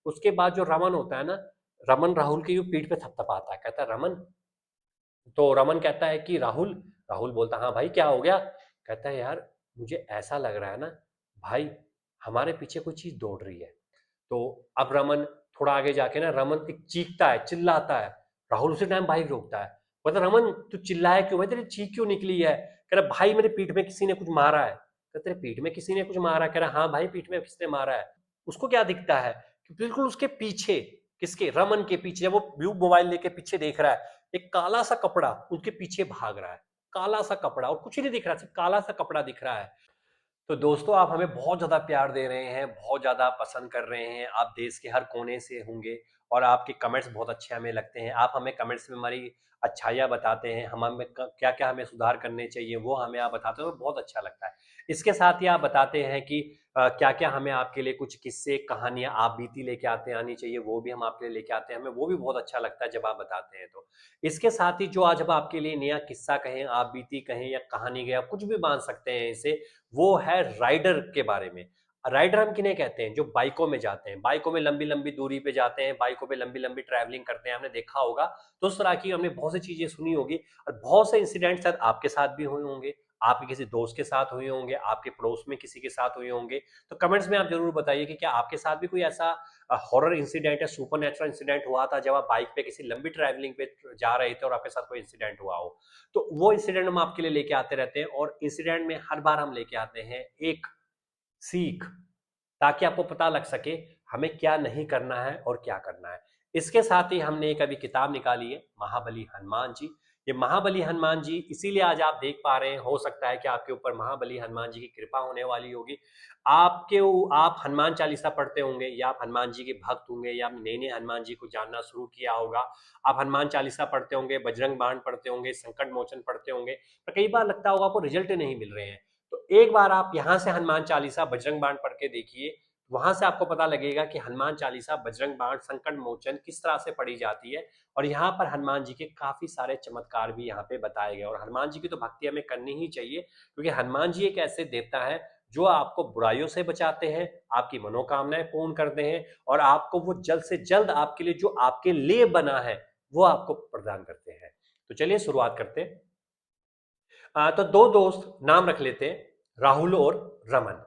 उसके बाद जो रमन होता है ना, रमन राहुल की पीठ पे थपथपाता है, कहता है रमन। तो रमन कहता है कि राहुल, राहुल बोलता हाँ भाई क्या हो गया, कहता है यार मुझे ऐसा लग रहा है ना भाई, हमारे पीछे कोई चीज दौड़ रही है। तो अब रमन थोड़ा आगे जाके ना, रमन एक चीखता है, चिल्लाता है। राहुल उसी टाइम बाइक रोकता है, बोलता रमन तू चिल्लाया क्यों भाई, तेरी चीख क्यों निकली है। कह रहा भाई मेरे पीठ में किसी ने कुछ मारा है। कह तेरे पीठ में किसी ने कुछ मारा है, कह रहा हाँ भाई पीठ में किसने मारा है। उसको क्या दिखता है कि बिल्कुल उसके पीछे, किसके, रमन के पीछे, जब वो व्यू मोबाइल लेके पीछे देख रहा है, एक काला सा कपड़ा उनके पीछे भाग रहा है। काला सा कपड़ा, और कुछ नहीं दिख रहा, सिर्फ काला सा कपड़ा दिख रहा है। तो दोस्तों आप हमें बहुत ज़्यादा प्यार दे रहे हैं, बहुत ज़्यादा पसंद कर रहे हैं, आप देश के हर कोने से होंगे, और आपके कमेंट्स बहुत अच्छे हमें लगते हैं। आप हमें कमेंट्स में हमारी अच्छाइयाँ बताते हैं, हम हमें क्या क्या हमें सुधार करने चाहिए वो हमें आप बताते हो, बहुत अच्छा लगता है। इसके साथ ही आप बताते हैं कि क्या क्या हमें आपके लिए कुछ किस्से कहानियां आप बीती लेके आते आनी चाहिए, वो भी हम आपके लिए लेके आते हैं, हमें वो भी बहुत अच्छा लगता है जब आप बताते हैं। तो इसके साथ ही जो आज हम आपके लिए नया किस्सा कहें, आप बीती कहें या कहानी कहें, आप कुछ भी मान सकते हैं इसे, वो है राइडर के बारे में। राइडर हम किन्हें कहते हैं, जो बाइकों में जाते हैं, बाइकों में लंबी लंबी दूरी पे जाते हैं, बाइकों पे लंबी लंबी ट्रैवलिंग करते हैं, हमने देखा होगा। तो उस तरह की हमने बहुत सी चीजें सुनी होगी, और बहुत से इंसिडेंट शायद आपके साथ भी हुए होंगे, आपके किसी दोस्त के साथ हुए होंगे, आपके पड़ोस में किसी के साथ हुए होंगे। तो कमेंट्स में आप जरूर बताइए कि क्या आपके साथ भी कोई ऐसा हॉरर इंसिडेंट या सुपर नेचुरल इंसिडेंट हुआ था, जब आप बाइक पे किसी लंबी ट्रैवलिंग पे जा रहे थे और आपके साथ कोई इंसिडेंट हुआ हो। तो वो इंसिडेंट हम आपके लिए लेके आते रहते हैं, और इंसिडेंट में हर बार हम लेके आते हैं एक सीख, ताकि आपको पता लग सके हमें क्या नहीं करना है और क्या करना है। इसके साथ ही हमने एक अभी किताब निकाली है, महाबली हनुमान जी। ये महाबली हनुमान जी इसीलिए आज आप देख पा रहे हैं, हो सकता है कि आपके ऊपर महाबली हनुमान जी की कृपा होने वाली होगी। आपके आप हनुमान चालीसा पढ़ते होंगे, या आप हनुमान जी के भक्त होंगे, या आप नए नए हनुमान जी को जानना शुरू किया होगा। आप हनुमान चालीसा पढ़ते होंगे, बजरंग बाण पढ़ते होंगे, संकट मोचन पढ़ते होंगे, पर कई बार लगता होगा आपको रिजल्ट नहीं मिल रहे हैं। तो एक बार आप यहां से हनुमान चालीसा बजरंग बाण पढ़ के देखिए, वहां से आपको पता लगेगा कि हनुमान चालीसा, बजरंग बाण, संकट मोचन किस तरह से पढ़ी जाती है। और यहाँ पर हनुमान जी के काफी सारे चमत्कार भी यहाँ पे बताए गए, और हनुमान जी की तो भक्ति हमें करनी ही चाहिए, क्योंकि हनुमान जी एक ऐसे देवता है जो आपको बुराइयों से बचाते हैं, आपकी मनोकामनाएं पूर्ण करते हैं, और आपको वो जल्द से जल्द आपके लिए जो आपके लिए बना है वो आपको प्रदान करते हैं। तो चलिए शुरुआत करते हैं। तो दो दोस्त नाम रख लेते हैं, राहुल और रमन।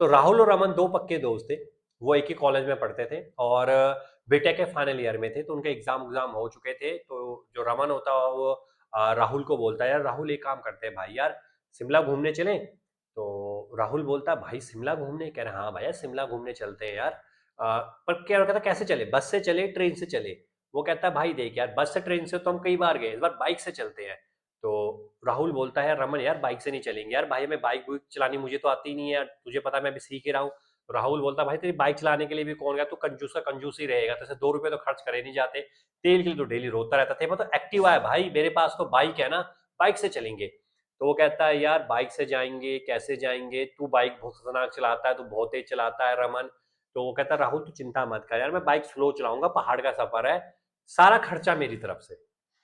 तो राहुल और रमन दो पक्के दोस्त थे, वो एक ही कॉलेज में पढ़ते थे, और बीटेक के फाइनल ईयर में थे, तो उनके एग्जाम हो चुके थे। तो जो रमन होता है वो राहुल को बोलता है, यार राहुल एक काम करते हैं भाई, यार शिमला घूमने चलें। तो राहुल बोलता है भाई शिमला घूमने, कह रहे हाँ भैया शिमला घूमने चलते हैं यार। पर क्या कहता कैसे चले, बस से चले ट्रेन से चले। वो कहता है भाई देख यार, बस से ट्रेन से तो हम कई बार गए, इस बार बाइक से चलते हैं। तो राहुल बोलता है रमन यार बाइक से नहीं चलेंगे यार, भाई हमें बाइक बुइक चलानी मुझे तो आती नहीं है यार, तुझे पता है मैं अभी सीख ही रहा हूँ। तो राहुल बोलता है भाई तेरी बाइक चलाने के लिए भी कौन गया, तू कंजूस का कंजूस ही रहेगा, तो 2 रुपए तो खर्च करे नहीं जाते, तेल के लिए तो डेली रोता रहता था, मतलब एक्टिवा है भाई मेरे पास, तो बाइक है ना, बाइक से चलेंगे। तो वो कहता है यार बाइक से जाएंगे, कैसे जाएंगे, तू बाइक बहुत खतरनाक चलाता है, तू बहुत तेज चलाता है रमन। तो वो कहता है राहुल तू चिंता मत कर यार, मैं बाइक स्लो चलाऊंगा, पहाड़ का सफर है, सारा खर्चा मेरी तरफ से,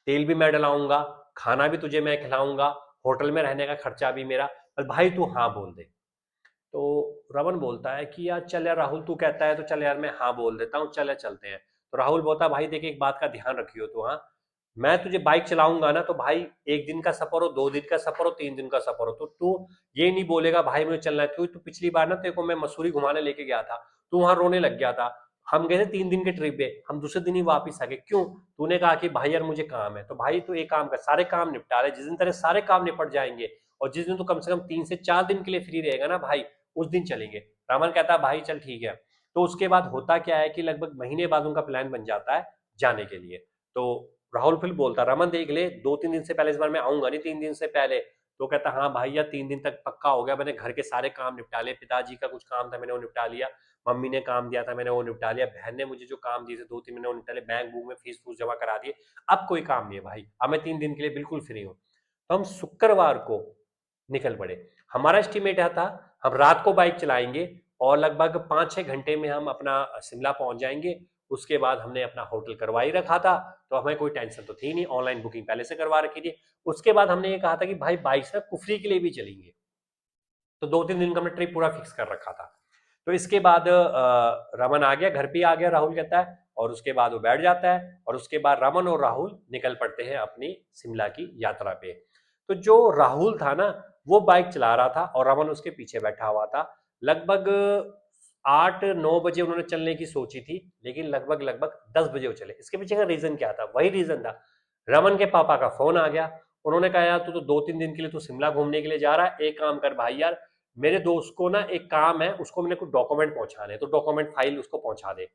तेल भी मैं डलाऊंगा, खाना भी तुझे मैं खिलाऊंगा, होटल में रहने का खर्चा भी मेरा, बस भाई तू हाँ बोल दे। तो रमन बोलता है कि यार चल यार राहुल, तू कहता है तो चल यार मैं हाँ बोल देता हूँ, चल चलते हैं। तो राहुल बोलता है भाई देखिए एक बात का ध्यान रखियो तू, हाँ मैं तुझे बाइक चलाऊंगा ना, तो भाई 1 दिन का सफर हो, 2 दिन का सफर हो, 3 दिन का सफर हो, तो तू ये नहीं बोलेगा भाई मुझे चलना है। तू पिछली बार ना तेरे को मैं मसूरी घुमाने लेके गया था, तू वहां रोने लग गया था, हम गए थे 3 दिन के ट्रिप पे, हम दूसरे दिन ही वापिस आ गए, क्यों, तूने कहा कि भाई यार मुझे काम है। तो भाई तू एक काम कर, सारे काम निपटा ले, जिस दिन तेरे सारे काम निपट जाएंगे, और जिस दिन तू कम से कम 3 से 4 दिन के लिए फ्री रहेगा ना भाई, उस दिन चलेंगे। रावण कहता है भाई चल ठीक है। तो उसके बाद होता क्या है कि लगभग महीने बाद उनका प्लान बन जाता है जाने के लिए। तो राहुल फिर बोलता रमन देख ले, 2-3 दिन से पहले, इस बार मैं आऊंगा नहीं 3 दिन से पहले। तो कहता हाँ भाई यार 3 दिन तक पक्का हो गया, मैंने घर के सारे काम निपटा लिए, पिताजी का कुछ काम था मैंने वो निपटा लिया, मम्मी ने काम दिया था मैंने वो निपटा लिया, बहन ने मुझे जो काम दिए थे 2-3 मैंने वो निपटा लिया, बैंक बुक में फीस फूस जमा करा दिए, अब कोई काम नहीं है भाई, अब मैं 3 दिन के लिए बिल्कुल फ्री हूँ। तो हम शुक्रवार को निकल पड़े। हमारा एस्टिमेट था हम रात को बाइक चलाएंगे, और लगभग 5-6 घंटे में हम अपना शिमला पहुंच जाएंगे। उसके बाद हमने अपना होटल करवा ही रखा था, तो हमें कोई टेंशन तो थी नहीं, ऑनलाइन बुकिंग पहले से करवा रखी थी। उसके बाद हमने ये कहा था कि भाई बाइक से कुफरी के लिए भी चलेंगे, तो 2-3 दिन का हमने ट्रिप पूरा फिक्स कर रखा था। तो इसके बाद रमन आ गया, घर पे आ गया, राहुल कहता है, और उसके बाद वो बैठ जाता है, और उसके बाद रमन और राहुल निकल पड़ते हैं अपनी शिमला की यात्रा पे। तो जो राहुल था ना, वो बाइक चला रहा था और रमन उसके पीछे बैठा हुआ था। लगभग 8-9 बजे उन्होंने चलने की सोची थी, लेकिन लगभग लगभग 10 बजे वो चले। इसके पीछे का रीजन क्या था? वही रीजन था, रमन के पापा का फोन आ गया। उन्होंने कहा यार तू तो 2-3 दिन के लिए तू शिमला घूमने के लिए जा रहा है, एक काम कर भाई यार, मेरे दोस्त को ना एक काम है, उसको मैंने कुछ डॉक्यूमेंट पहुंचाने, तो डॉक्यूमेंट फाइल उसको पहुंचा दे।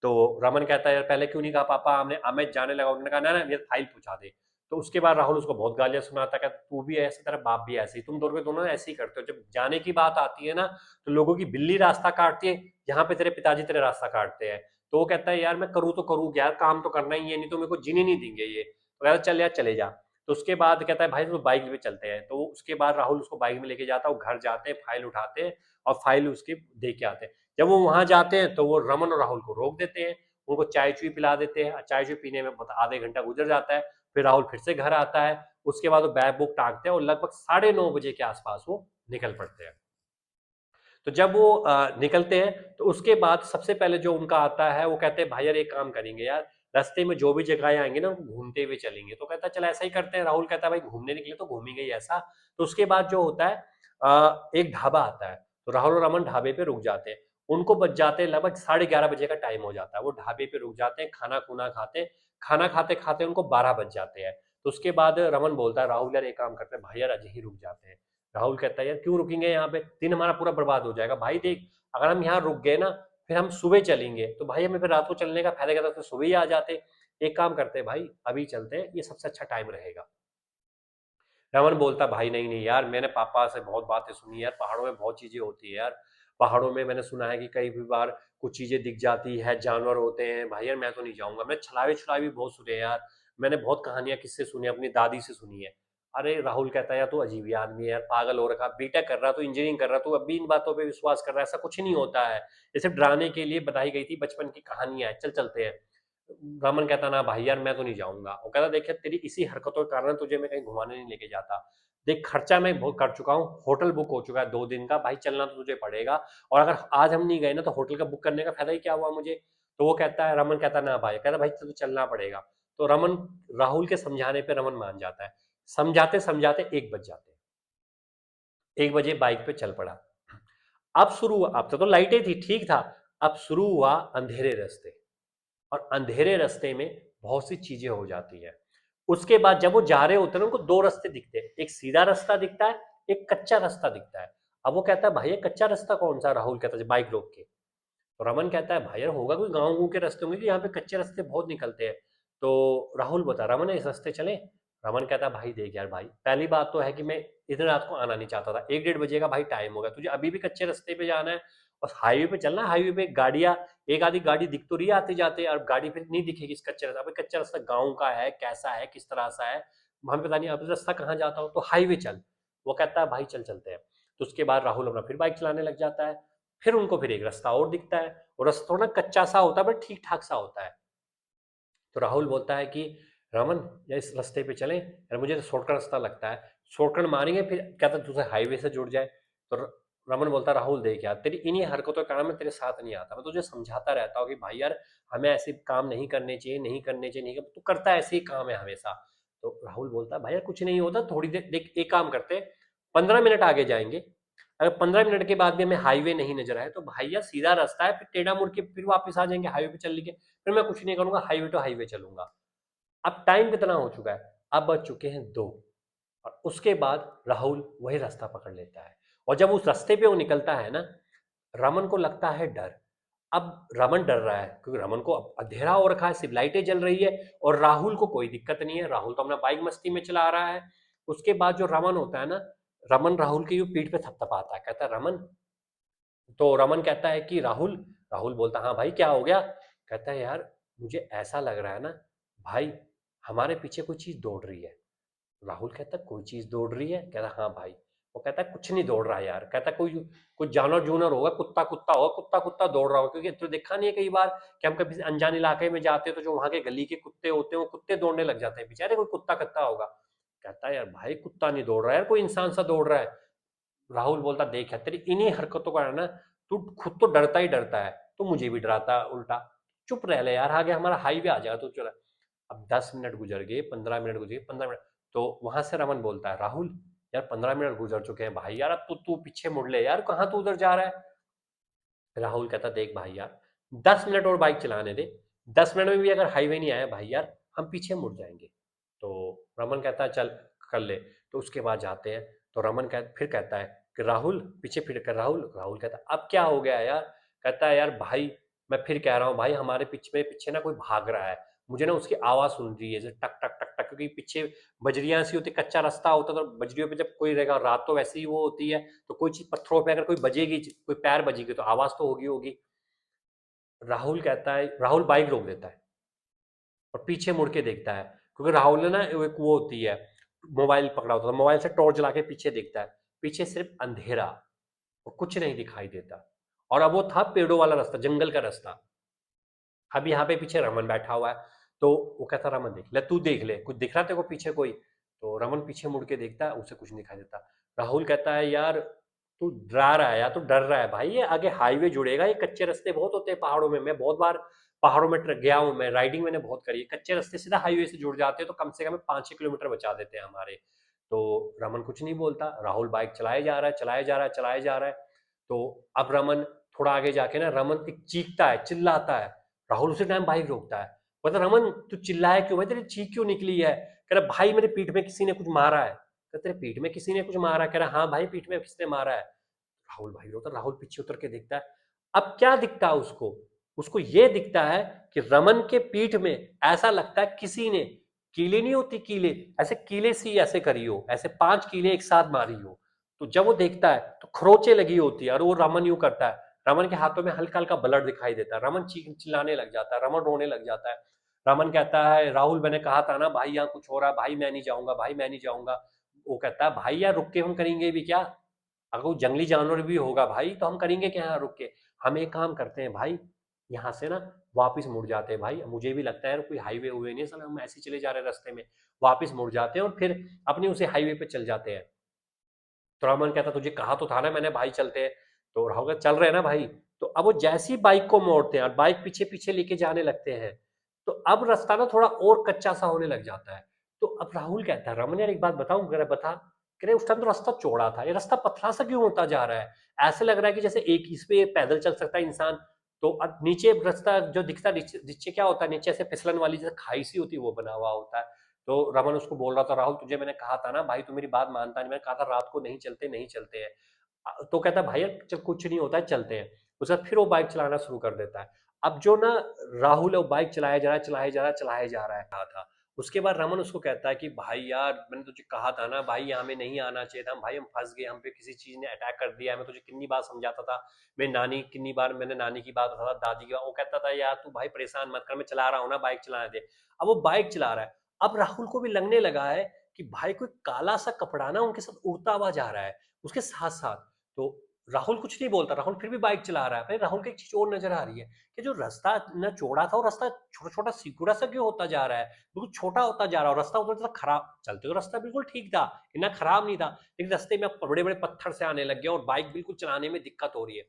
तो रमन कहता है यार पहले क्यों नहीं कहा पापा, हमने अमित जाने लगा। उन्होंने कहा ना ना, ये फाइल पहुंचा दे। तो उसके बाद राहुल उसको बहुत गालियां सुनाता है, तू भी ऐसी, तेरा बाप भी ऐसे ही, तुम दोनों के दोनों ऐसे ही करते हो, जब जाने की बात आती है ना तो लोगों की बिल्ली रास्ता काटती है, यहाँ पे तेरे पिताजी तेरे रास्ता काटते हैं। तो वो कहता है यार मैं करूँ तो करूँ यार, काम तो करना ही है, नहीं तो मेरे को जीने नहीं देंगे ये। तो कहता चल यार चले जा। तो उसके बाद कहता है भाई तो बाइक पे चलते हैं। तो उसके बाद राहुल उसको बाइक में लेके जाता है, वो घर जाते हैं, फाइल उठाते हैं और फाइल उसकी दे के आते हैं। जब वो वहां जाते हैं तो वो रमन और राहुल को रोक देते हैं, उनको चाय चुई पिला देते हैं। चाय चुई पीने में आधे घंटा गुजर जाता है, फिर राहुल फिर से घर आता है। उसके बाद वो बैग बुक टांगते हैं और लगभग 9:30 बजे के आसपास वो निकल पड़ते हैं। तो जब वो निकलते हैं तो उसके बाद सबसे पहले जो उनका आता है, वो कहते हैं भाई यार एक काम करेंगे यार, रास्ते में जो भी जगह आएंगे ना घूमते हुए चलेंगे। तो कहता है चल ऐसा ही करते हैं। राहुल कहता है भाई घूमने निकले तो घूमेंगे ही ऐसा। तो उसके बाद जो होता है, एक ढाबा आता है, तो राहुल और रमन ढाबे पे रुक जाते हैं। उनको बच जाते हैं लगभग 11:30 बजे का टाइम हो जाता है। वो ढाबे पे रुक जाते हैं, खाना खुना खाते हैं। खाना खाते खाते उनको 12 बज जाते हैं। तो उसके बाद रमन बोलता है राहुल यार एक काम करते हैं भाई यार, आज ही रुक जाते हैं। राहुल कहता है यार क्यों रुकेंगे यहाँ पे, दिन हमारा पूरा बर्बाद हो जाएगा। भाई देख, अगर हम यहाँ रुक गए ना, फिर हम सुबह चलेंगे तो भाई हमें फिर रात को चलने का फायदा क्या था, तो सुबह ही आ जाते। एक काम करते हैं भाई, अभी चलते हैं, ये सबसे अच्छा टाइम रहेगा। रमन बोलता भाई नहीं नहीं यार, मैंने पापा से बहुत बातें सुनी यार, पहाड़ों में बहुत चीजें होती है यार। पहाड़ों में मैंने सुना है कि कई भी बार कुछ चीजें दिख जाती है, जानवर होते हैं। भाई यार मैं तो नहीं जाऊंगा, मैं छलावे छुलावे भी बहुत सुने यार, मैंने बहुत कहानियां किससे सुनी, अपनी दादी से सुनी है। अरे राहुल कहता है यार तू अजीब ही आदमी है यार, पागल हो रखा, बीटेक कर रहा, तू इंजीनियरिंग कर रहा, तू अभी इन बातों पे विश्वास कर रहा है, ऐसा कुछ नहीं होता है। ये सिर्फ डराने के लिए बताई गई थी, बचपन की कहानियां है, चल चलते हैं। रमन कहता ना भाई यार मैं तो नहीं जाऊंगा। वो कहता देखिए तेरी इसी हरकतों के कारण तुझे मैं कहीं घुमाने नहीं लेके जाता। देख खर्चा मैं बहुत कर चुका हूँ, होटल बुक हो चुका है 2 दिन का, भाई चलना तो तुझे पड़ेगा। और अगर आज हम नहीं गए ना तो होटल का बुक करने का फायदा ही क्या हुआ मुझे। तो वो कहता है, रमन कहता ना भाई, कहता भाई तुझे चलना पड़ेगा। तो रमन, राहुल के समझाने पे रमन मान जाता है। समझाते समझाते 1 बज जाते हैं। 1 बजे बाइक पे चल पड़ा। अब शुरू हुआ, अब तो लाइटें थी, ठीक था। अब शुरू हुआ अंधेरे रास्ते, और अंधेरे रास्ते में बहुत सी चीजें हो जाती है। उसके बाद जब वो जा रहे होते हैं उनको 2 रास्ते दिखते हैं, एक सीधा रास्ता दिखता है, एक कच्चा रास्ता दिखता है। अब वो कहता है भाई ये कच्चा रास्ता कौन सा? राहुल कहता है बाइक रोक के। तो रमन कहता है भाई यार होगा कोई गाँव के रास्ते होंगे कि यहाँ पे कच्चे रास्ते बहुत निकलते हैं। तो राहुल बता, रमन इस रास्ते चले? रमन कहता है भाई देख यार भाई, पहली बात तो है कि मैं इतने रात को आना नहीं चाहता था, 1-1:30 बजे का भाई टाइम हो गया, तुझे अभी भी कच्चे रास्ते पे जाना है और हाईवे पे चलना है। हाईवे पे गाड़ियां, एक आधी गाड़ी दिख तो रही है आते जाते, और गाड़ी फिर नहीं दिखेगी इस कच्चे रास्ते। अभी कच्चा रास्ता गाँव का है, कैसा है, किस तरह सा है, हमें पता नहीं, अब रास्ता कहाँ जाता हो, तो हाईवे चल। वो कहता है भाई चल चलते हैं। तो उसके बाद राहुल अपना फिर बाइक चलाने लग जाता है। फिर उनको फिर एक रास्ता और दिखता है, वो रास्ता थोड़ा कच्चा सा होता है बट ठीक ठाक सा होता है। तो राहुल बोलता है कि रमन या इस रास्ते पे चलें यार, मुझे तो शॉर्टकट रास्ता लगता है, शॉर्टकट मारेंगे फिर क्या था दूसरे हाईवे से जुड़ जाए। तो रमन बोलता राहुल देख यार, तेरी इन्हीं हरकतों के कारण मैं तेरे साथ नहीं आता, मैं तुझे समझाता रहता हूँ कि भाई यार हमें ऐसे काम नहीं करने चाहिए, नहीं करने चाहिए, नहीं तू करता ऐसे ही काम है हमेशा। तो राहुल बोलता है भाई यार कुछ नहीं होता, थोड़ी देर देख, एक काम करते, 15 मिनट आगे जाएंगे, अगर 15 मिनट के बाद भी हमें हाईवे नहीं नजर आए तो भैया सीधा रास्ता है, फिर टेढ़ा मुड़ के फिर वापस आ जाएंगे हाईवे पे चल के, फिर मैं कुछ नहीं करूंगा, हाईवे टू हाईवे चलूंगा। अब टाइम कितना हो चुका है? अब बज चुके हैं 2। और उसके बाद राहुल वही रास्ता पकड़ लेता है। और जब उस रास्ते पे वो निकलता है ना, रमन को लगता है डर। अब रमन डर रहा है क्योंकि रमन को अब अंधेरा हो रखा है, सिर्फ लाइटें जल रही है, और राहुल को कोई दिक्कत नहीं है, राहुल तो अपना बाइक मस्ती में चला रहा है। उसके बाद जो रमन होता है ना, रमन राहुल की पीठ पे थपथपाता है, कहता है रमन। तो रमन कहता है कि राहुल, राहुल बोलता हाँ भाई क्या हो गया? कहता है यार मुझे ऐसा लग रहा है ना भाई, हमारे पीछे कोई चीज दौड़ रही है। राहुल कहता है कोई चीज दौड़ रही है? कहता हाँ भाई। वो कहता है कुछ नहीं दौड़ रहा है यार, कहता कोई कुछ जानवर जूनर होगा, कुत्ता कुत्ता होगा, कुत्ता कुत्ता दौड़ रहा होगा, क्योंकि तो देखा नहीं है कई बार कि हम कभी अनजान इलाके में जाते हैं तो जो वहां के गली के कुत्ते होते हैं वो कुत्ते दौड़ने लग जाते हैं पीछे, अरे कोई कुत्ता कत्ता होगा। कहता है यार भाई कुत्ता नहीं दौड़ रहा है यार, कोई इंसान सा दौड़ रहा है। राहुल बोलता देख यार तेरी इन्हीं हरकतों का है ना, तू खुद तो डरता ही डरता है, तो मुझे भी डराता उल्टा। चुप रह ले यार, आगे हमारा हाईवे आ जाएगा, तो चला। अब 10 मिनट गुजर गए, 15 मिनट गुजर गए, 15 मिनट। तो वहां से रमन बोलता है, राहुल यार 15 मिनट गुजर चुके हैं भाई, यार अब तो तू पीछे मुड़ ले यार, कहाँ तू उधर जा रहा है। राहुल कहता, देख भाई यार, 10 मिनट और बाइक चलाने दे, 10 मिनट में भी अगर हाईवे नहीं आया भाई यार, हम पीछे मुड़ जाएंगे। तो रमन कहता है, चल कर ले। तो उसके बाद जाते हैं। तो रमन फिर कहता है कि राहुल पीछे फिर कर। राहुल राहुल कहता है, अब क्या हो गया यार। कहता है, यार भाई मैं फिर कह रहा हूँ भाई, हमारे पीछे पीछे ना कोई भाग रहा है, मुझे ना उसकी आवाज सुन रही है, जैसे टक टक टक टक, क्योंकि पीछे बजरियां सी होती, कच्चा रास्ता होता, तो बजरियों पे जब कोई रहेगा, रात तो वैसे ही वो होती है, तो कोई चीज पत्थरों पे अगर कोई बजेगी, कोई पैर बजेगी, तो आवाज तो होगी होगी। राहुल कहता है, राहुल बाइक रोक देता है और पीछे मुड़ के देखता है, क्योंकि राहुल ने ना एक वो होती है, मोबाइल पकड़ा होता है, मोबाइल से टॉर्च जला के पीछे देखता है, पीछे सिर्फ अंधेरा और कुछ नहीं दिखाई देता। और अब वो था पेड़ों वाला रास्ता, जंगल का रास्ता। अब यहाँ पे पीछे रमन बैठा हुआ है। तो वो कहता, रमन देख ले, तू देख ले, कुछ दिख रहा तेरे को पीछे कोई। तो रमन पीछे मुड़ के देखता है, उसे कुछ नहीं दिखाई देता। राहुल कहता है, यार तू डरा रहा है, या तू डर रहा है भाई, ये आगे हाईवे जुड़ेगा, ये कच्चे रास्ते बहुत होते हैं पहाड़ों में, मैं बहुत बार पहाड़ों में गया हूँ, मैं राइडिंग मैंने बहुत करी है, कच्चे रास्ते सीधा हाईवे से जुड़ जाते हैं, तो कम से कम 5-6 किलोमीटर बचा देते हैं हमारे। तो रमन कुछ नहीं बोलता, राहुल बाइक चलाए जा रहा है, चलाए जा रहा है, चलाए जा रहा है। तो अब रमन थोड़ा आगे जाके ना, रमन एक चीखता है, चिल्लाता है। राहुल उसी टाइम बाइक रोकता है। बोलता, रमन तू चिल्लाया क्यों भाई, तेरी चीख क्यों निकली है। कह रहा, भाई मेरे पीठ में किसी ने कुछ मारा है। कह, तेरे पीठ में किसी ने कुछ मारा है। कह रहा, हाँ भाई पीठ में किसने मारा है। राहुल भाई रोता, राहुल पीछे उतर के देखता है। अब क्या दिखता है उसको, उसको ये दिखता है कि रमन के पीठ में ऐसा लगता है किसी ने, कीले नहीं होती कीले, ऐसे कीले सी ऐसे करी हो, ऐसे 5 कीले एक साथ मारी हो। तो जब वो देखता है तो खरोचे लगी होती है, और वो रमन यूं करता है, रमन के हाथों में हल्का हल्का ब्लड दिखाई देता है, रमन चीख चिल्लाने लग जाता है, रमन रोने लग जाता है। रमन कहता है, राहुल मैंने कहा था ना भाई, यहाँ कुछ हो रहा है भाई, मैं नहीं जाऊंगा भाई, मैं नहीं जाऊंगा। वो कहता है, भाई यार रुक के हम करेंगे भी क्या, अगर वो जंगली जानवर भी होगा भाई, तो हम करेंगे क्या यहाँ रुक के। हम एक काम करते हैं भाई, यहाँ से ना वापस मुड़ जाते हैं भाई, मुझे भी लगता है यार कोई हाईवे हुए नहीं, साला हम ऐसे ही चले जा रहे हैं रास्ते में, वापस मुड़ जाते हैं और फिर अपने उसे हाईवे पे चल जाते हैं। तो रामन कहता, तुझे कहा तो था ना मैंने भाई चलते हैं। तो राहुल कहता, चल रहे हैं ना भाई। तो अब वो जैसी बाइक को मोड़ते हैं और बाइक पीछे पीछे लेके जाने लगते हैं, तो अब रास्ता ना थोड़ा और कच्चा सा होने लग जाता है। तो अब राहुल कहता है, रमन यार एक बात बताऊं, कह रहा बता। कह रहे, उस टाइम तो रास्ता चौड़ा था, ये रास्ता पतला सा क्यों होता जा रहा है। ऐसे लग रहा है कि जैसे एक इस पे पैदल चल सकता है इंसान। तो अब नीचे रास्ता जो दिखता है, नीचे नीचे क्या होता है, नीचे से फिसलन वाली जैसे खाई सी होती है, वो बना हुआ होता है। तो रमन उसको बोल रहा था, राहुल तुझे मैंने कहा था ना भाई, तू मेरी बात मानता नहीं, मैंने कहा था रात को नहीं चलते, नहीं चलते हैं। तो कहता है, भाई चल कुछ नहीं होता है, चलते हैं। उसके बाद फिर वो बाइक चलाना शुरू कर देता है। अब जो ना राहुल है वो बाइक चलाया जा रहा है, चलाया जा रहा है, चलाया जा रहा है, कहा था। उसके बाद रमन उसको कहता है कि भाई यार मैंने तुझे कहा था ना भाई, यहाँ हमें नहीं आना चाहिए था भाई, हम फंस गए, हम पे किसी चीज ने अटैक कर दिया है, मैं तुझे कितनी बार समझाता था। मेरी नानी, कितनी बार मैंने नानी की बात बताता, दादी की बात, वो कहता था यार तू भाई परेशान मत कर, मैं चला रहा हूँ ना, बाइक चलाने दे। अब वो बाइक चला रहा है। अब राहुल को भी लगने लगा है कि भाई कोई काला सा कपड़ा ना उनके साथ उड़ता हुआ जा रहा है उसके साथ साथ। तो राहुल कुछ नहीं बोलता, राहुल फिर भी बाइक चला रहा है। भाई राहुल को एक चीज और नजर आ रही है कि जो रास्ता ना चौड़ा था, वो रास्ता छोटा छोटा सिकुड़ा सा क्यों होता जा रहा है, बिल्कुल छोटा होता जा रहा है, और रास्ता उधर से खराब, चलते तो रास्ता बिल्कुल ठीक था, इतना खराब नहीं था, लेकिन रास्ते में बड़े बड़े पत्थर से आने लग गए और बाइक बिल्कुल चलाने में दिक्कत हो रही है।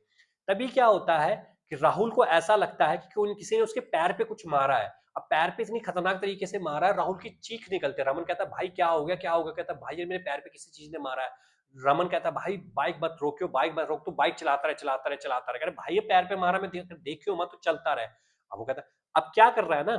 तभी क्या होता है कि राहुल को ऐसा लगता है कि किसी ने उसके पैर पे कुछ मारा है। अब पैर पे इतनी खतरनाक तरीके से मारा है, राहुल की चीख निकलते, रमन कहता है, भाई क्या हो गया, क्या हो गया। कहता है, भाई ये मेरे पैर पे किसी चीज ने मारा है। रमन कहता है, भाई बाइक मत रोकियो, बाइक मत रोक, तू बाइक चलाता रहे, चलाता रहे, चलाता रहे। कह रहे, भाई ये पैर पे मारा, मैं देखियो मत, तू चलता रहे। अब वो कहता है, अब क्या कर रहा है ना,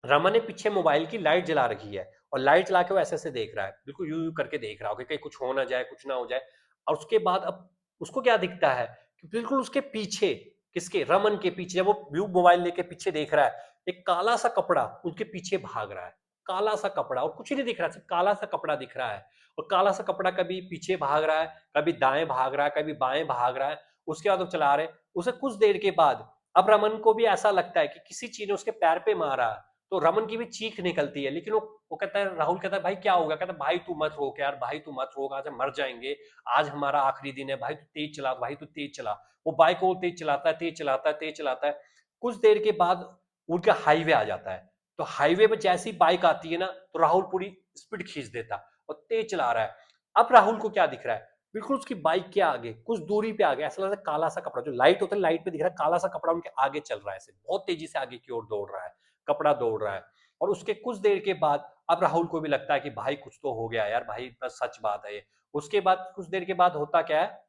रमन ने पीछे मोबाइल की लाइट जला रखी है, और लाइट जला के वो ऐसे ऐसे देख रहा है, बिल्कुल यूं यूं करके देख रहा हो कि कहीं कुछ हो ना जाए, कुछ ना हो जाए। और उसके बाद अब उसको क्या दिखता है कि बिल्कुल उसके पीछे, किसके, रमन के पीछे, जब वो व्यू मोबाइल लेके पीछे देख रहा है, एक काला सा कपड़ा उसके पीछे भाग रहा है। काला सा कपड़ा, और कुछ नहीं दिख रहा, सिर्फ काला सा कपड़ा दिख रहा है। और काला सा कपड़ा कभी पीछे भाग रहा है, कभी दाएं भाग रहा है, कभी बाएं भाग रहा है। उसके बाद वो चला रहे, उसे कुछ देर के बाद अब रमन को भी ऐसा लगता है कि किसी चीज ने उसके पैर पे मारा। तो रमन की भी चीख निकलती है, लेकिन वो कहता है, राहुल कहता है, भाई क्या होगा। कहता है, भाई तू मत रोक यार, भाई तू मत रोक, आज हम मर जाएंगे, आज हमारा आखिरी दिन है भाई, तू तेज चला, भाई तू तेज चला। वो बाइक को तेज चलाता है, तेज चलाता है, तेज चलाता है। कुछ देर के बाद उनका हाईवे आ जाता है। तो हाईवे पे जैसी बाइक आती है ना, तो राहुल पूरी स्पीड खींच देता और तेज चला रहा है। अब राहुल को क्या दिख रहा है, बिल्कुल उसकी बाइक के आगे कुछ दूरी पे आ गया, ऐसा लग रहा है काला सा कपड़ा जो लाइट होता है, लाइट पे दिख रहा है काला सा कपड़ा उनके आगे चल रहा है, ऐसे बहुत तेजी से आगे की ओर दौड़ रहा है, कपड़ा दौड़ रहा है। और उसके कुछ देर के बाद अब राहुल को भी लगता है कि भाई कुछ तो हो गया यार, भाई बस सच बात है ये। उसके बाद कुछ देर के बाद होता क्या है,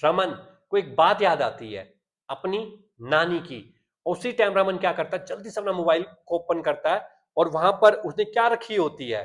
रमन को एक बात याद आती है अपनी नानी की। उसी टाइम रमन क्या करता है, जल्दी से अपना मोबाइल को ओपन करता है और वहां पर उसने क्या रखी होती है,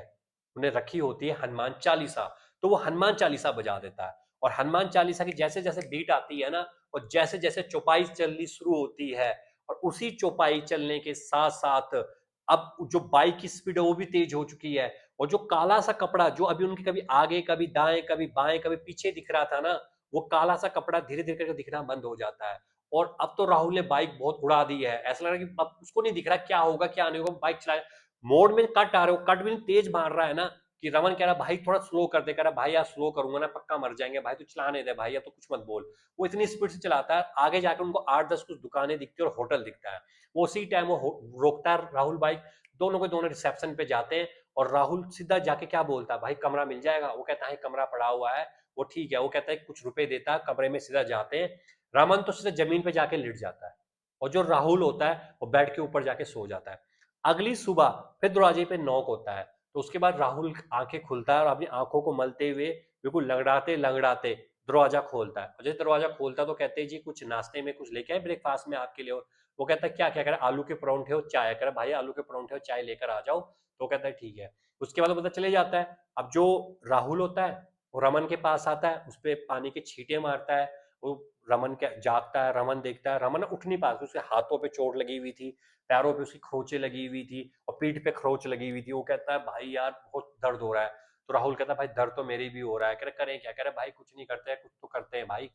उन्हें रखी होती है हनुमान चालीसा। तो वो हनुमान चालीसा बजा देता है और हनुमान चालीसा की जैसे जैसे बीट आती है ना, और जैसे जैसे चौपाई चलनी शुरू होती है, और उसी चौपाई चलने के साथ साथ अब जो बाइक की स्पीड है वो भी तेज हो चुकी है। और जो काला सा कपड़ा जो अभी उनके कभी आगे कभी दाएं कभी बाएं कभी पीछे दिख रहा था ना, वो काला सा कपड़ा धीरे धीरे करके दिखना बंद हो जाता है। और अब तो राहुल ने बाइक बहुत उड़ा दी है, ऐसा लग रहा है कि अब उसको नहीं दिख रहा क्या होगा क्या नहीं होगा, बाइक चलाए मोड़ में कट आ रहे हो, कट भी तेज मार रहा है ना, कि रमन कह रहा भाई थोड़ा स्लो कर दे, कह रहा भाई यार स्लो करूंगा ना पक्का मर जाएंगे, भाई तू चलाने दे भाई, या तो कुछ मत बोल। वो इतनी स्पीड से चलाता है, आगे जाकर उनको 8-10 कुछ दुकानें दिखती है और होटल दिखता है। वो उसी टाइम वो रोकता है राहुल बाइक, दोनों के दोनों रिसेप्शन पे जाते हैं। और राहुल सीधा जाके क्या बोलता है, भाई कमरा मिल जाएगा, वो कहता है कमरा पड़ा हुआ है। वो ठीक है, वो कहता है कुछ रुपए देता है, कमरे में सीधा जाते हैं। रमन तो सीधा जमीन पे जाके लेट जाता है, और जो राहुल होता है वो बेड के ऊपर जाके सो जाता है। अगली सुबह फिर दरवाजे पे नॉक होता है, तो उसके बाद राहुल आंखें खुलता है और अपनी आंखों को मलते हुए बिल्कुल लंगड़ाते लंगड़ाते दरवाजा खोलता है। और जैसे दरवाजा खोलता है तो कहते हैं जी कुछ नाश्ते में कुछ लेके आए ब्रेकफास्ट में आपके लिए। वो कहता है क्या क्या, कह रहा है आलू के परांठे और चाय, कह रहा भाई आलू के परांठे और चाय लेकर आ जाओ। तो कहता है ठीक है। उसके बाद वो पता चले जाता है। अब जो राहुल होता है वो रमन के पास आता है, उस पर पानी के छींटे मारता है। वो रमन के जागता है, रमन देखता है, रमन उठ नहीं पाता, उसके हाथों पे चोट लगी हुई थी, पैरों पे उसकी खरोंचें लगी हुई थी और पीठ पे खरोंच लगी हुई थी। वो कहता है भाई यार बहुत दर्द हो रहा है। तो राहुल कहता है भाई दर्द तो मेरी भी हो रहा है। कह रहे करें क्या, कह रहे भाई कुछ नहीं करते हैं, कुछ तो करते हैं भाई।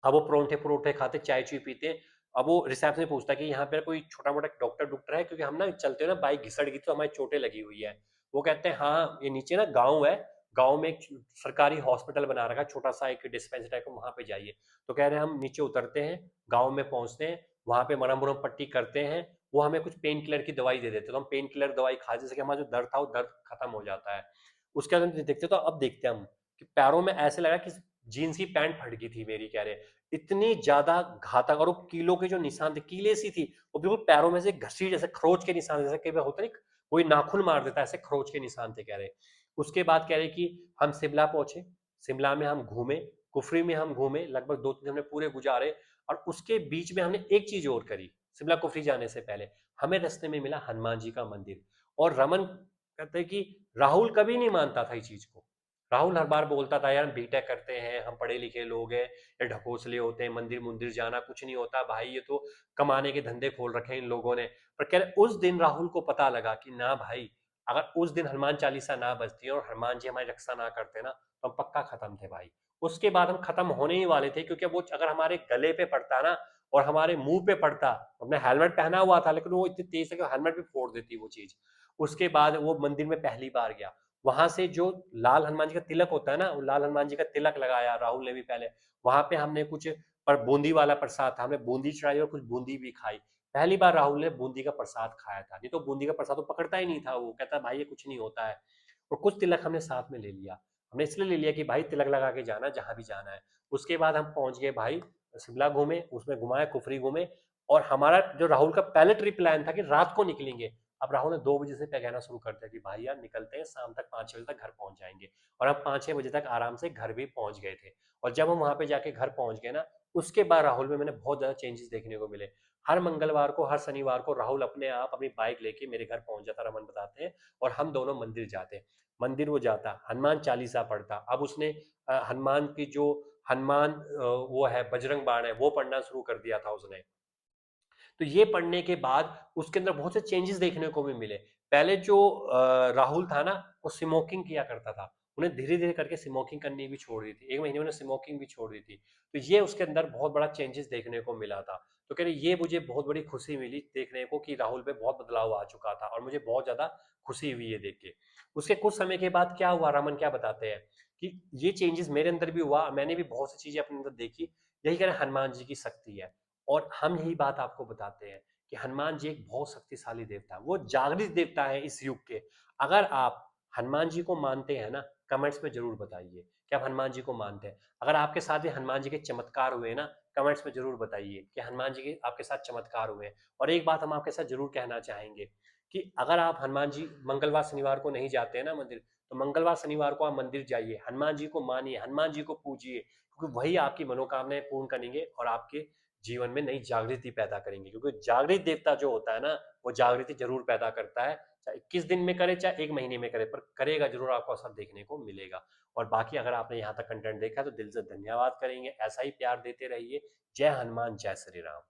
अब वो परोंठे परोठे खाते चाय चुई पीते। अब वो रिसेप्शन से पूछता है कि यहाँ पे कोई छोटा मोटा डॉक्टर डॉक्टर है, क्योंकि हम ना चलते हो ना बाइक घिसट गई तो हमारी चोटें लगी हुई है। वो कहते हैं हाँ ये नीचे ना गाँव है, गाँव में एक सरकारी हॉस्पिटल बना रखा है छोटा सा एक डिस्पेंसरी टाइप का, वहां पे जाइए। तो कह रहे हैं हम नीचे उतरते हैं, गाँव में पहुंचते हैं, वहां पे मरम मुरम पट्टी करते हैं। वो हमें कुछ पेन किलर की दवाई दे देते, तो हम पेन किलर दवाई खा जैसे कि हमारा जो दर्द था वो दर्द खत्म हो जाता है। उसके बाद हम देखते तो अब देखते हैं हम कि पैरों में ऐसे लगा कि जीन्स की पैंट फट गई थी मेरी, कह रहे इतनी ज्यादा घातक। और वो कीलों के जो निशान थे, कीले सी थी, वो बिल्कुल पैरों में से घसी जैसे खरोच के निशान, जैसे कई बार होता नहीं कोई नाखून मार देता है, ऐसे खरोच के निशान थे कह रहे। उसके बाद कह रहे कि हम शिमला पहुंचे, शिमला में हम घूमे, कुफरी में हम घूमे, लगभग 2-3 दिन हमने पूरे गुजारे। और उसके बीच में हमने एक चीज और करी, शिमला कुफरी जाने से पहले हमें रास्ते में मिला हनुमान जी का मंदिर। और रमन कहते हैं कि राहुल कभी नहीं मानता था इस चीज को। राहुल हर बार बोलता था यार बीटेक करते हैं, हम पढ़े लिखे लोग हैं, ये ढकोसले होते हैं, मंदिर मुंदिर जाना कुछ नहीं होता भाई, ये तो कमाने के धंधे खोल रखे हैं इन लोगों ने। पर कह रहे उस दिन राहुल को पता लगा कि ना भाई, अगर उस दिन हनुमान चालीसा ना बजती और हनुमान जी हमारी रक्षा ना करते ना, तो हम पक्का खत्म थे भाई। उसके बाद हम खत्म होने ही वाले थे, क्योंकि वो अगर हमारे गले पे पड़ता ना और हमारे मुंह पे पड़ता, हमने हेलमेट पहना हुआ था लेकिन वो इतनी तेज है कि हेलमेट भी फोड़ देती वो चीज। उसके बाद वो मंदिर में पहली बार गया, वहां से जो लाल हनुमान जी का तिलक होता है ना, वो लाल हनुमान जी का तिलक लगाया राहुल ने भी पहले। वहां पे हमने कुछ पर बूंदी वाला प्रसाद था, हमने बूंदी चढ़ाई और कुछ बूंदी भी खाई। पहली बार राहुल ने बूंदी का प्रसाद खाया था, नहीं तो बूंदी का प्रसाद तो पकड़ता ही नहीं था, वो कहता भाई ये कुछ नहीं होता है। और कुछ तिलक हमने साथ में ले लिया, हमने इसलिए ले लिया कि भाई तिलक लगा के जाना जहां भी जाना है। उसके बाद हम पहुंच गए भाई शिमला, घूमे उसमें घुमाए, कुफरी घूमे। और हमारा जो राहुल का पहले ट्रिप प्लान था कि रात को निकलेंगे, अब राहुल ने 2 बजे से कहना शुरू कर दिया कि भाई यार निकलते हैं, शाम तक 5-6 बजे तक घर पहुंच जाएंगे। और अब 5-6 बजे तक आराम से घर भी पहुंच गए थे। और जब हम वहां पे जाके घर पहुंच गए ना, उसके बाद राहुल में मैंने बहुत ज्यादा चेंजेस देखने को मिले। हर मंगलवार को हर शनिवार को राहुल अपने आप अपनी बाइक लेके मेरे घर पहुंच जाता, रमन बताते हैं, और हम दोनों मंदिर जाते। मंदिर वो जाता, हनुमान चालीसा पढ़ता। अब उसने हनुमान की जो हनुमान वो है बजरंग बाण है वो पढ़ना शुरू कर दिया था उसने। तो ये पढ़ने के बाद उसके अंदर बहुत से चेंजेस देखने को भी मिले। पहले जो राहुल था ना, वो स्मोकिंग किया करता था, उन्हें धीरे धीरे करके स्मोकिंग करनी भी छोड़ दी थी, 1 महीने में स्मोकिंग भी छोड़ दी थी। तो ये उसके अंदर बहुत बड़ा चेंजेस देखने को मिला था। तो कह रहे ये मुझे बहुत बड़ी खुशी मिली देखने को कि राहुल पे बहुत बदलाव आ चुका था, और मुझे बहुत ज्यादा खुशी हुई है देख के। उसके कुछ समय के बाद क्या हुआ, रमन क्या बताते हैं कि ये चेंजेस मेरे अंदर भी हुआ, मैंने भी बहुत सी चीजें अपने अंदर देखी। यही कह रहे हनुमान जी की शक्ति है। और हम यही बात आपको बताते हैं कि हनुमान जी एक बहुत शक्तिशाली देवता है, वो जागृत देवता है इस युग के। अगर आप हनुमान जी को मानते हैं ना, कमेंट्स में जरूर बताइए कि आप हनुमान जी को मानते हैं। अगर आपके साथ भी हनुमान जी के चमत्कार हुए ना, कमेंट्स में जरूर बताइए कि हनुमान जी के आपके साथ चमत्कार हुए हैं। और एक बात हम आपके साथ जरूर कहना चाहेंगे कि अगर आप हनुमान जी मंगलवार शनिवार को नहीं जाते हैं ना मंदिर, तो मंगलवार शनिवार को आप मंदिर जाइए, हनुमान जी को मानिए, हनुमान जी को पूजिए, क्योंकि वही आपकी मनोकामनाएं पूर्ण करेंगे और आपके जीवन में नई जागृति पैदा करेंगे। क्योंकि जागृत देवता जो होता है ना, वो जागृति जरूर पैदा करता है, चाहे 21 दिन में करे चाहे 1 महीने में करे, पर करेगा जरूर, आपको असर देखने को मिलेगा। और बाकी अगर आपने यहाँ तक कंटेंट देखा तो दिल से धन्यवाद करेंगे, ऐसा ही प्यार देते रहिए। जय हनुमान, जय श्री राम।